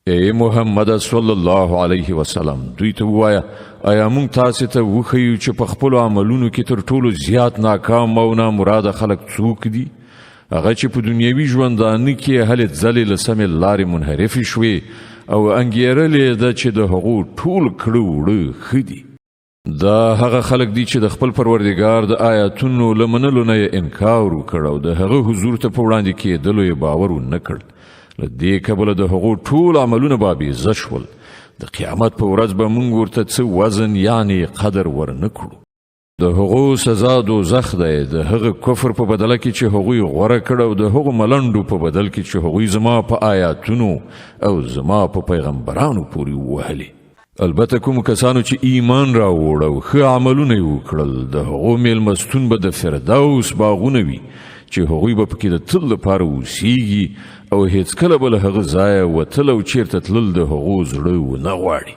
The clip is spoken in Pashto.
ای محمد صلی الله علیه وسلم دوی ته ووایه آیا موږ تاسې ته وښیو چې په خپلو عملونو کې تر ټولو زیات ناکام او نامراده خلک څوک دي؟ هغه چې په دنیوي ژوندانه کې هلې ځلې له سمې لارې منحرفې شوې او انګېرلې ده چې د هغو ټول کړه وړه ښه دي. دا هغه خلک دي چې د خپل پروردګار د آیاتونو له منلو نه یې انکار وکړ او د هغه حضور ته په وړاندې کېدلو یې باور ونه کړ. له دې کبله د هغو ټول عملونه بابیزه شول. د قیامت په ورځ به موږ ورته څه وزن یعنی قدر ورنه کړو. د هغو سزا دوزخ دی، د هغه کفر په بدله کې چې هغوی غوره کړ او د هغو ملنډو په بدل کې چې هغوی زما په آیاتونو او زما په پیغمبرانو پورې ووهلې. البته کوم کسانو چې ایمان راوړ او ښه عملونه یې وکړل د هغو میلمستون به د فردوس باغونه وي چې هغوی به پکې د تل لپاره اوسیږي او هیڅکله به له هغه ځایه وتل او چیرته تلل د هغو زړه ونه غواړي.